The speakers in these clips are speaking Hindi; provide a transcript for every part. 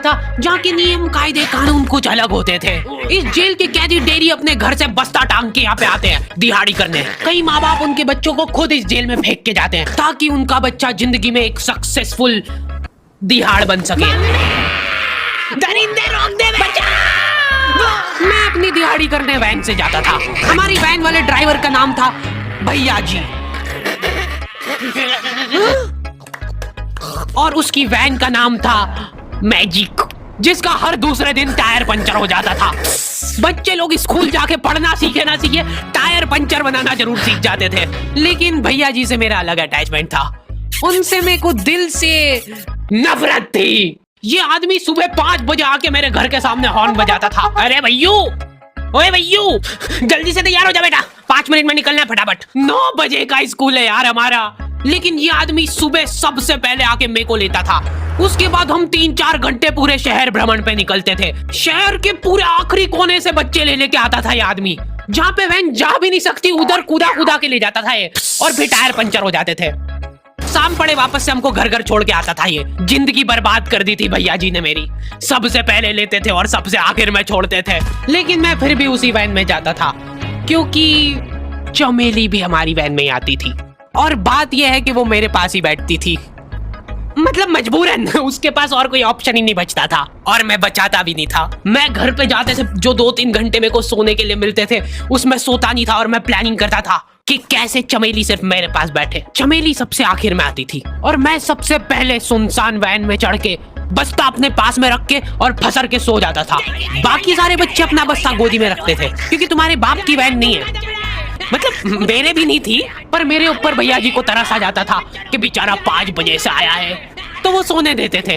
था जहाँ के नियम कायदे कानून कुछ अलग होते थे। इस जेल के कैदी डेली अपने घर से बस्ता टांग के यहाँ पे आते हैं दिहाड़ी करने। कई माँ बाप उनके बच्चों को खुद इस जेल में फेंक के जाते हैं ताकि उनका बच्चा जिंदगी में एक सक्सेसफुल दिहाड़ बन सके। दरिंदे रोक दे बच्चा। मैं अपनी दिहाड़ी करने वैन से जाता था। हमारी वैन वाले ड्राइवर का नाम था भैया जी और उसकी वैन का नाम था मैजिक, जिसका हर दूसरे दिन टायर पंचर हो जाता था। बच्चे लोग स्कूल जाके पढ़ना सीखे ना सीखे टायर पंचर बनाना जरूर सीख जाते थे। लेकिन भैया जी से मेरा अलग अटैचमेंट था। उनसे मेरे को दिल से नफरत थी। ये आदमी सुबह 5 बजे आके मेरे घर के सामने हॉर्न बजाता था। अरे भैयू, ओए भैयू, जल्दी से तैयार हो जा बेटा, 5 मिनट में निकलना है फटाफट। 9 बजे का स्कूल है यार हमारा। लेकिन ये आदमी सुबह सबसे पहले आके मेरे को लेता था। उसके बाद हम 3-4 घंटे पूरे शहर भ्रमण पे निकलते थे। शहर के पूरे आखिरी कोने से बच्चे ले लेके आता था ये आदमी। जहाँ पे वैन जा भी नहीं सकती उधर कूदा कूदा के ले जाता था ये, और फिर टायर पंचर हो जाते थे। शाम पड़े वापस से हमको घर घर छोड़ के आता था ये। जिंदगी बर्बाद कर दी थी भैया जी ने मेरी। सबसे पहले लेते थे और सबसे आखिर में छोड़ते थे। लेकिन मैं फिर भी उसी वैन में जाता था क्योंकि चमेली भी हमारी वैन में ही आती थी। और बात यह है कि वो मेरे पास ही बैठती थी, मतलब मजबूरन। उसके पास और कोई ऑप्शन ही नहीं बचता था और मैं बचाता भी नहीं था। मैं घर पे जाते से जो 2-3 घंटे मेरे को सोने के लिए मिलते थे उसमें सोता नहीं था और मैं प्लानिंग करता था कि कैसे चमेली सिर्फ मेरे पास बैठे। चमेली सबसे आखिर में आती थी और मैं सबसे पहले सुनसान वैन में चढ़ के बस्ता अपने पास में रख के और फसर के सो जाता था। बाकी सारे बच्चे अपना बस्ता गोदी में रखते थे क्योंकि तुम्हारे बाप की वैन नहीं है, मतलब मेरे भी नहीं थी। पर मेरे ऊपर भैया जी को तरस आ जाता था कि बेचारा 5 बजे से आया है, तो वो सोने देते थे।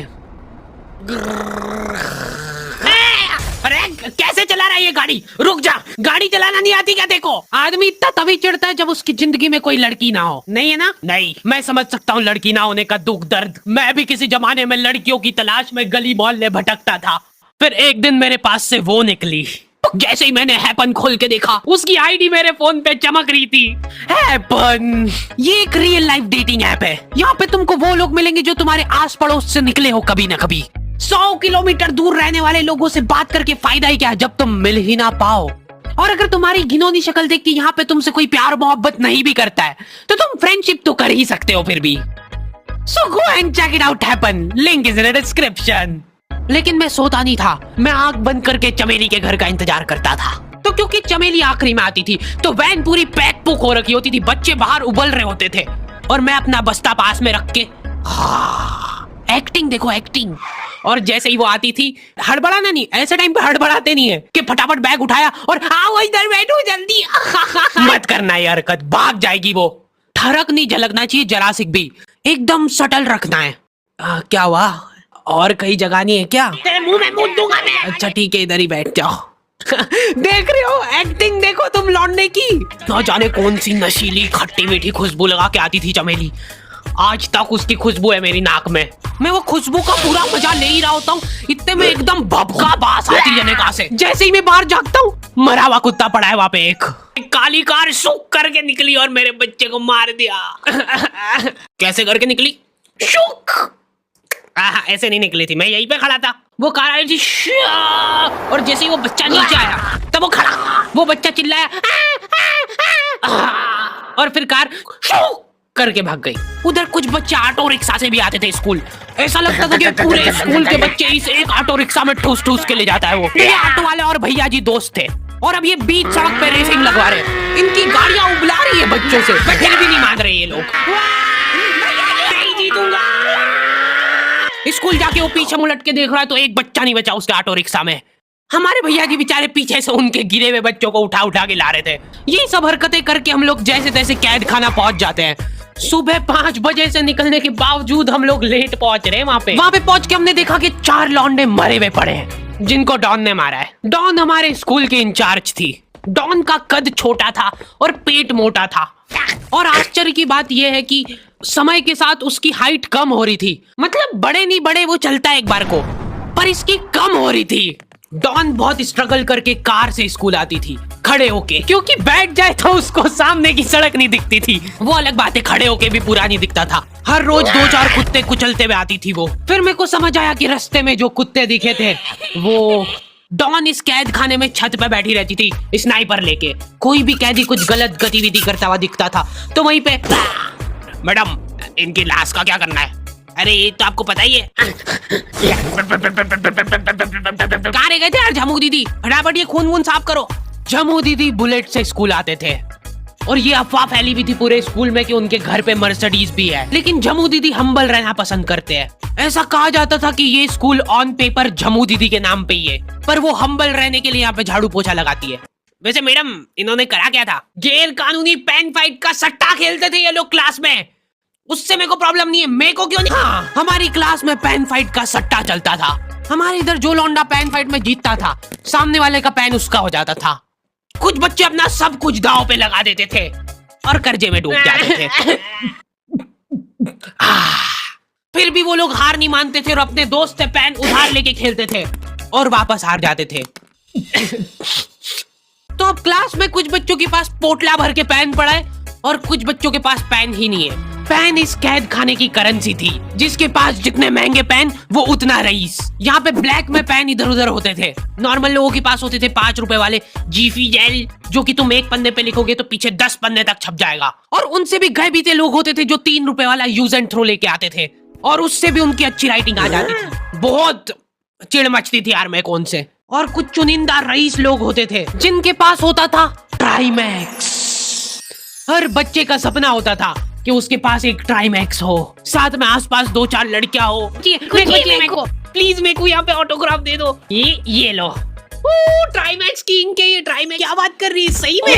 अरे कैसे चला रहा है ये गाड़ी? रुक जा, गाड़ी चलाना नहीं आती क्या? देखो, आदमी इतना तभी चिढ़ता है जब उसकी जिंदगी में कोई लड़की ना हो। नहीं है ना? नहीं, मैं समझ सकता हूँ लड़की ना होने का दुख दर्द। मैं भी किसी जमाने में लड़कियों की तलाश में गली मोहल्ले भटकता था। फिर एक दिन मेरे पास से वो निकली। जैसे ही मैंने हैपन खोल के देखा उसकी आईडी मेरे फोन पे चमक रही थी। हैपन ये एक रियल लाइफ डेटिंग ऐप है। यहाँ पे तुमको वो लोग मिलेंगे जो तुम्हारे आस पड़ोस से निकले हो कभी ना कभी। 100 किलोमीटर दूर रहने वाले लोगों से बात करके फायदा ही क्या है जब तुम मिल ही ना पाओ। और अगर तुम्हारी घिनौनी शक्ल देख के यहाँ पे तुमसे कोई प्यार मोहब्बत नहीं भी करता है तो तुम फ्रेंडशिप तो कर ही सकते हो फिर भी। So go and check it out happen, link is in the description. लेकिन मैं सोता नहीं था, मैं आंख बंद करके चमेली के घर का इंतजार करता था। तो क्योंकि चमेली आखिरी में आती थी तो वैन पूरी पैक पुक हो रखी होती थी, बच्चे बाहर उबल रहे होते थे और मैं अपना बस्ता पास में रख के एक्टिंग देखो एक्टिंग। और जैसे ही वो आती थी, हड़बड़ाना नहीं, ऐसे टाइम पे हड़बड़ाते नहीं है कि फटाफट बैग उठाया और आओ इधर बैठो जल्दी। मत करना ये हरकत, भाग जाएगी वो। ठरक नहीं झलकना चाहिए जरा सी भी, एकदम सटल रखना है। क्या हुआ? और कहीं जगह नहीं है क्या? तेरे मुंह में मुंह दूंगा मैं। अच्छा ठीक है, इधर ही बैठ जाओ। देख रहे हो एक्टिंग देखो तुम लौंडे की। ना जाने कौन सी नशीली खट्टी मीठी खुशबू लगा के आती थी चमेली। आज तक उसकी खुशबू है मेरी नाक में। मैं वो खुशबू का पूरा मजा ले ही रहा होता हूँ, इतने में एकदम भभका बास आती है जनेका से। जैसे ही मैं बाहर झांकता हूँ, मरा हुआ कुत्ता पड़ा है वहाँ पे। एक काली कार शुक करके निकली और मेरे बच्चे को मार दिया। कैसे करके निकली? शुक। ऐसे नहीं निकली थी, मैं यहीं पे खड़ा था, वो कार आई थी और जैसे ही वो बच्चा नीचे आया तब वो खड़ा, वो बच्चा चिल्लाया और फिर कार करके भाग गई। उधर कुछ बच्चे ऑटो रिक्शा से भी आते थे स्कूल। ऐसा लगता था कि पूरे स्कूल के बच्चे इस एक ऑटो रिक्शा में ठूस ठूस के ले जाता है वो। ये ऑटो वाले और भैया जी दोस्त थे और अब ये बीच सड़क पे रेसिंग लगवा रहे हैं। इनकी गाड़ियां उबला रही है बच्चों से, फिर भी नहीं मान रहे ये लोग। स्कूल जाके वो पीछे मुलट के देख रहा है तो एक बच्चा नहीं बचा उसके ऑटो रिक्शा में। हमारे भैया जी बेचारे पीछे से उनके गिरे हुए बच्चों को उठा उठा के ला रहे थे। ये सब हरकतें करके हम लोग जैसे तैसे कैद खाना पहुंच जाते हैं। सुबह 5 बजे से निकलने के बावजूद हम लोग लेट पहुंच रहे हैं वहाँ पे पहुंच के हमने देखा कि 4 लौंडे मरे हुए पड़े हैं जिनको डॉन ने मारा है। डॉन हमारे स्कूल की इंचार्ज थी। डॉन का कद छोटा था और पेट मोटा था और आश्चर्य की बात यह है कि समय के साथ उसकी हाइट कम हो रही थी। मतलब बड़े नहीं बड़े वो चलता है एक बार को, पर इसकी कम हो रही थी। डॉन बहुत स्ट्रगल करके कार से स्कूल आती थी खड़े होके, क्योंकि बैठ जाए तो उसको सामने की सड़क नहीं दिखती थी। वो अलग बात है, खड़े होके भी पूरा नहीं दिखता था। हर रोज 2-4 कुत्ते कुचलते हुए आती थी वो। फिर मेरे को समझ आया कि रास्ते में जो कुत्ते दिखे थे वो डॉन इस कैद खाने में छत पे बैठी रहती थी स्नाइपर लेके। कोई भी कैदी कुछ गलत गतिविधि करता हुआ दिखता था तो वहीं पे, मैडम इनकी लाश का क्या करना है? अरे ये तो आपको पता ही है। कहाँ रह गए थे यार झमू दीदी, फटाफट ये खून वून साफ करो। झमू दीदी बुलेट से स्कूल आते थे और ये अफवाह फैली हुई थी पूरे स्कूल में कि उनके घर पे मर्सिडीज भी है, लेकिन झमू दीदी हम्बल रहना पसंद करते हैं। ऐसा कहा जाता था कि ये स्कूल ऑन पेपर झमू दीदी के नाम पे ही है, पर वो हम्बल रहने के लिए यहाँ पे झाड़ू पोछा लगाती है। वैसे मैडम इन्होंने करा क्या था? गैर कानूनी पेन फाइट का सट्टा खेलते थे ये लोग क्लास में। उससे मेरे को प्रॉब्लम नहीं है, मेरे को क्यों नहीं? हाँ, हमारी क्लास में पेन फाइट का सट्टा चलता था। हमारे इधर जो लौंडा पेन फाइट में जीतता था सामने वाले का पेन उसका हो जाता था। कुछ बच्चे अपना सब कुछ दांव पे लगा देते थे और कर्जे में डूब जाते थे। फिर भी वो लोग हार नहीं मानते थे और अपने दोस्त से पेन उधार लेके खेलते थे और वापस हार जाते थे। तो अब क्लास में कुछ बच्चों के पास पोटला भर के पेन पड़ा है और कुछ बच्चों के पास पेन ही नहीं है। पेन इस कैद खाने की करेंसी थी, जिसके पास जितने महंगे पेन वो उतना रईस। यहाँ पे ब्लैक में पेन इधर उधर होते थे। नॉर्मल लोगों के पास होते थे 5 रुपए वाले जीफी जेल, जो कि तुम एक पन्ने पे लिखोगे तो पीछे 10 पन्ने तक छप जाएगा। और उनसे भी गए बीते लोग होते थे जो 3 रुपए वाला यूज एंड थ्रो लेके आते थे और उससे भी उनकी अच्छी राइटिंग आ जाती थी। बहुत चिढ़ मचती थी यार मैं कौन से। और कुछ चुनिंदा रईस लोग होते थे जिनके पास होता था ट्राईमैक्स। हर बच्चे का सपना होता था कि उसके पास एक ट्राईमैक्स हो, साथ में आसपास 2-4 लड़कियां हो। प्लीज मेरे को यहाँ पे ऑटोग्राफ दे दो। ये लो ट्राईमैक्स की इनके ये ट्राईमैक्स। क्या बात कर रही है, सही में?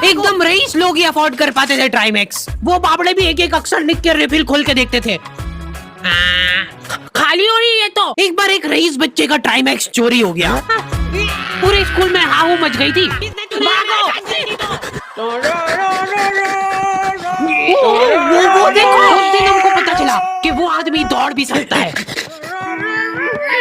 एकदम रईस लोग ही अफोर्ड कर पाते थे ट्राईमैक्स। वो बाबड़े भी एक एक अक्षर लिख के रिफिल खोल के देखते थे। खाली हो रही है तो एक बार एक रईस बच्चे का ट्राईमैक्स चोरी हो गया। पूरे स्कूल में हाहू मच गई थी। वो देखो, उस दिन हमको पता चला कि वो आदमी दौड़ भी सकता है।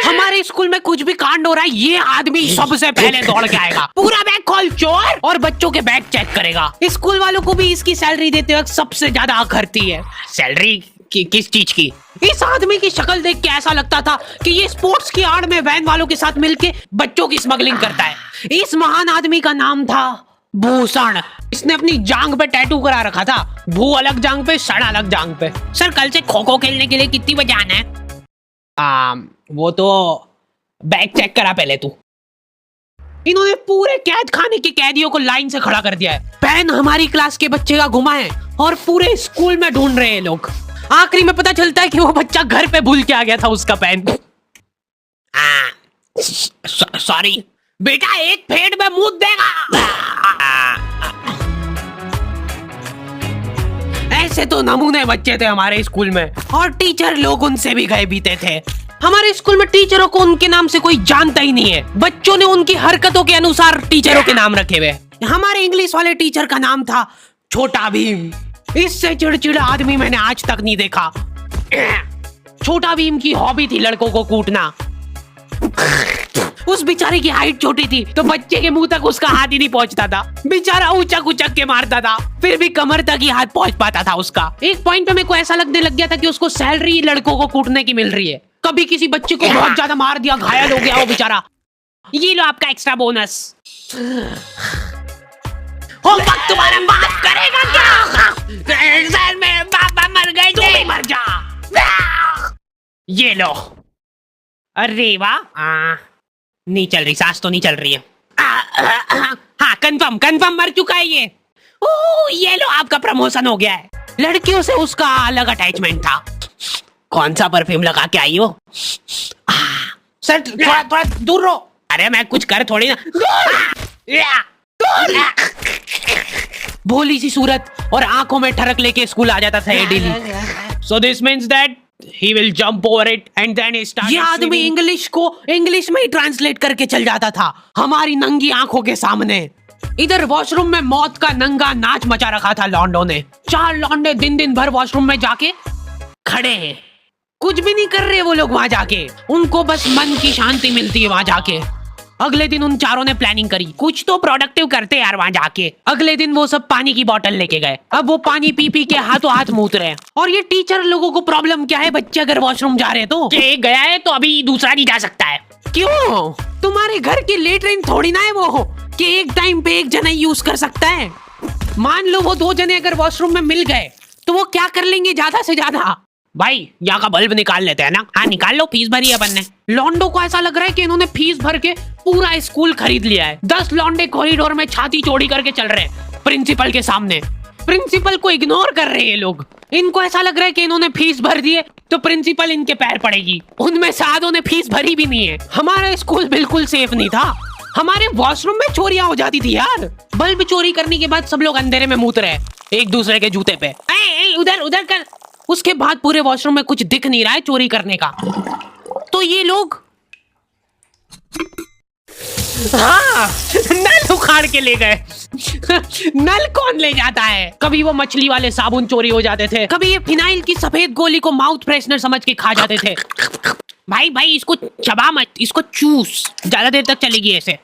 हमारे स्कूल में कुछ भी कांड हो रहा है ये आदमी सबसे पहले दौड़ के आएगा, पूरा बैग खोल चोर, और बच्चों के बैग चेक करेगा। स्कूल वालों को भी इसकी सैलरी देते वक्त सबसे ज्यादा अखरती है। सैलरी किस चीज की? इस आदमी की शक्ल देख के ऐसा लगता था कि ये स्पोर्ट्स की आड़ में वैन वालों के साथ मिलके बच्चों की स्मगलिंग करता है। इस महान आदमी का नाम था भूषण। इसने अपनी जांग पे टैटू करा रखा था, भू अलग जांग पे, सड़ अलग जांग पे। सर कल से खो खो खेलने के लिए कितनी बजे आना है? वो तो बैग चेक करा पहले तू। इन्होंने पूरे कैद खाने के कैदियों को लाइन से खड़ा कर दिया है। पेन हमारी क्लास के बच्चे का गुमा है और पूरे स्कूल में ढूंढ रहे हैं लोग। आखिरी में पता चलता है कि वो बच्चा घर पे भूल के आ गया था उसका पेन। सॉरी बेटा, एक फेट में मुंह देगा। ऐसे तो नमूने बच्चे थे हमारे स्कूल में और टीचर लोग उनसे भी गए बीते थे। हमारे स्कूल में टीचरों को उनके नाम से कोई जानता ही नहीं है। बच्चों ने उनकी हरकतों के अनुसार टीचरों के नाम रखे हुए। हमारे इंग्लिश वाले टीचर का नाम था छोटा भीम। इससे चिड़चिड़ा आदमी मैंने आज तक नहीं देखा। छोटा भीम की हॉबी थी लड़कों को कूटना। उस बेचारे की हाइट छोटी थी तो बच्चे के मुंह तक उसका हाथ ही नहीं पहुंचता था। बेचारा उचक उचक के मारता था, फिर भी कमर तक ही हाथ पहुंच पाता था उसका। एक पॉइंट पे मेरे को ऐसा लगने लग गया था कि उसको सैलरी लड़कों को कूटने की मिल रही है। कभी किसी बच्चे को बहुत ज्यादा मार दिया, घायल हो गया वो बेचारा, ये लो आपका एक्स्ट्रा बोनस। होमवर्क तुम्हारा बाप करेगा क्या? सर मेरे पापा मर गए थे। तू भी मर जा। ये लो। अरे वाह, नहीं चल रही, सांस तो नहीं चल रही है। हाँ कंफर्म मर चुका है ये। ये लो आपका प्रमोशन हो गया है। लड़कियों से उसका अलग अटैचमेंट था। कौन सा परफ्यूम लगा के आई हो? सर थोड़ा दूर रहो। अरे मैं कुछ कर थोड़ी ना। भोली सी सूरत और आंखों में ठरक लेके स्कूल आ जाता था ये daily. So this means that he will jump over it and then he started. ये आदमी इंग्लिश को इंग्लिश में ही ट्रांसलेट करके चल जाता था हमारी नंगी आंखों के सामने। इधर वॉशरूम में मौत का नंगा नाच मचा रखा था लॉन्डो ने। 4 लॉन्डे दिन भर वॉशरूम में जाके खड़े हैं, कुछ भी नहीं कर रहे वो लोग वहां जाके। उनको बस मन की शांति मिलती है वहां जाके। अगले दिन उन चारों ने प्लानिंग करी, कुछ तो प्रोडक्टिव करते यार वहां जाके। अगले दिन वो सब पानी की बोतल लेके गए। अब वो पानी पी पी के हाथों हाथ मूत रहे हैं। और ये टीचर लोगों को प्रॉब्लम क्या है, बच्चे अगर वॉशरूम जा रहे हैं तो एक गया है तो अभी दूसरा नहीं जा सकता है। क्यों? तुम्हारे घर की लेटरिन थोड़ी ना है वो कि एक टाइम पे एक जना यूज कर सकता है। मान लो वो 2 जने अगर वॉशरूम में मिल गए तो वो क्या कर लेंगे ज्यादा से ज्यादा? भाई यहाँ का बल्ब निकाल लेते हैं ना। हाँ निकाल लो, फीस भरी है अपन ने। लॉन्डो को ऐसा लग रहा है कि इन्होंने फीस भर के पूरा स्कूल खरीद लिया है। 10 लॉन्डे कॉरिडोर में छाती चौड़ी करके चल रहे हैं प्रिंसिपल के सामने। प्रिंसिपल को इग्नोर कर रहे हैं ये लोग। इनको ऐसा लग रहा है कि इन्होंने फीस भर दी है तो प्रिंसिपल इनके पैर पड़ेगी। उनमें से आधों ने फीस भरी भी नहीं है। हमारा स्कूल बिल्कुल सेफ नहीं था। हमारे वॉशरूम में चोरियां हो जाती थी यार। बल्ब चोरी करने के बाद सब लोग अंधेरे में मूत रहे एक दूसरे के जूते पे। उधर उधर कर। उसके बाद पूरे वॉशरूम में कुछ दिख नहीं रहा है चोरी करने का। तो ये लोग हाँ नल उखाड़ के ले गए। नल कौन ले जाता है? कभी वो मछली वाले साबुन चोरी हो जाते थे, कभी ये फिनाइल की सफेद गोली को माउथ फ्रेशनर समझ के खा जाते थे। भाई इसको चबा मत, इसको चूस, ज्यादा देर तक चलेगी ऐसे।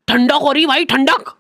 ठंडक हो रही भाई, ठंडक।